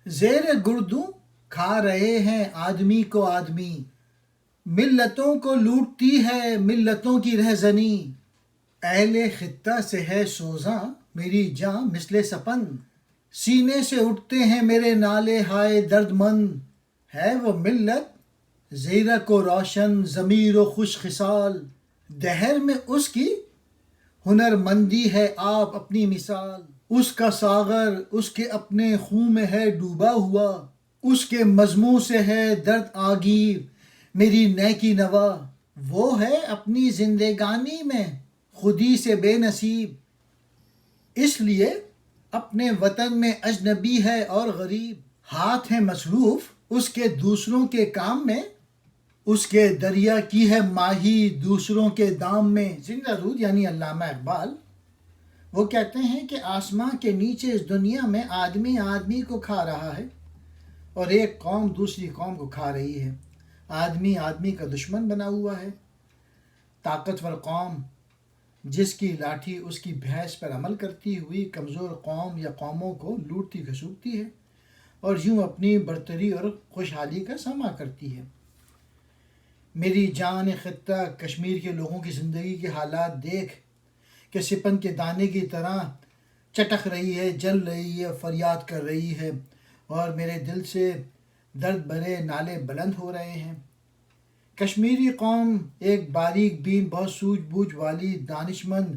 زیر گردوں کھا رہے ہیں آدمی کو آدمی، ملتوں کو لوٹتی ہے ملتوں کی رہزنی، اہل خطہ سے ہے سوزاں میری جاں مثل سپن، سینے سے اٹھتے ہیں میرے نالے ہائے درد مند، ہے وہ ملت زیرک و روشن ضمیر و خوش خصال، دہر میں اس کی ہنر مندی ہے آپ اپنی مثال، اس کا ساغر اس کے اپنے خون میں ہے ڈوبا ہوا، اس کے مضموں سے ہے درد آگیر میری نیکی نوا، وہ ہے اپنی زندگانی میں خودی سے بے نصیب، اس لیے اپنے وطن میں اجنبی ہے اور غریب، ہاتھ ہے مصروف اس کے دوسروں کے کام میں، اس کے دریا کی ہے ماہی دوسروں کے دام میں۔ زندہ رود یعنی علامہ اقبال وہ کہتے ہیں کہ آسماں کے نیچے اس دنیا میں آدمی آدمی کو کھا رہا ہے اور ایک قوم دوسری قوم کو کھا رہی ہے، آدمی آدمی کا دشمن بنا ہوا ہے، طاقتور قوم جس کی لاٹھی اس کی بھینس پر عمل کرتی ہوئی کمزور قوم یا قوموں کو لوٹتی کھسوٹتی ہے اور یوں اپنی برتری اور خوشحالی کا سما کرتی ہے۔ میری جان خطہ کشمیر کے لوگوں کی زندگی کے حالات دیکھ کہ سپن کے دانے کی طرح چٹک رہی ہے، جل رہی ہے، فریاد کر رہی ہے اور میرے دل سے درد بھرے نالے بلند ہو رہے ہیں۔ کشمیری قوم ایک باریک بین بہت سوجھ بوجھ والی دانشمند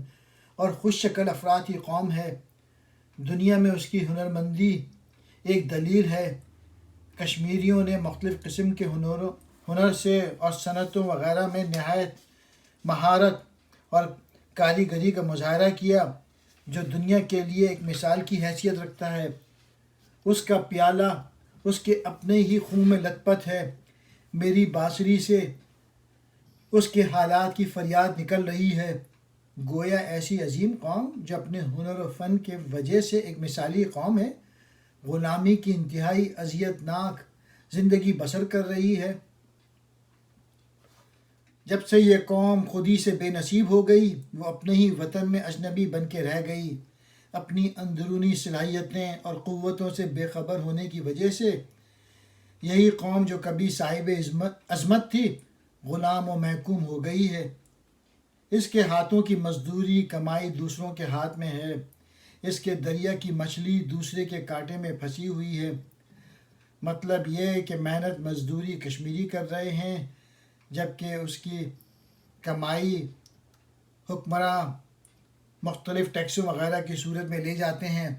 اور خوش شکل افراد کی قوم ہے، دنیا میں اس کی ہنرمندی ایک دلیل ہے۔ کشمیریوں نے مختلف قسم کے ہنر سے اور صنعتوں وغیرہ میں نہایت مہارت اور کاریگری کا مظاہرہ کیا جو دنیا کے لیے ایک مثال کی حیثیت رکھتا ہے۔ اس کا پیالہ اس کے اپنے ہی خون میں لت پت ہے، میری بانسری سے اس کے حالات کی فریاد نکل رہی ہے، گویا ایسی عظیم قوم جو اپنے ہنر و فن کے وجہ سے ایک مثالی قوم ہے، غلامی کی انتہائی اذیت ناک زندگی بسر کر رہی ہے۔ جب سے یہ قوم خودی سے بے نصیب ہو گئی وہ اپنے ہی وطن میں اجنبی بن کے رہ گئی، اپنی اندرونی صلاحیتیں اور قوتوں سے بے خبر ہونے کی وجہ سے یہی قوم جو کبھی صاحب عظمت تھی غلام و محکوم ہو گئی ہے۔ اس کے ہاتھوں کی مزدوری کمائی دوسروں کے ہاتھ میں ہے، اس کے دریا کی مچھلی دوسرے کے کانٹے میں پھنسی ہوئی ہے۔ مطلب یہ ہے کہ محنت مزدوری کشمیری کر رہے ہیں جبکہ اس کی کمائی حکمراں مختلف ٹیکسوں وغیرہ کی صورت میں لے جاتے ہیں۔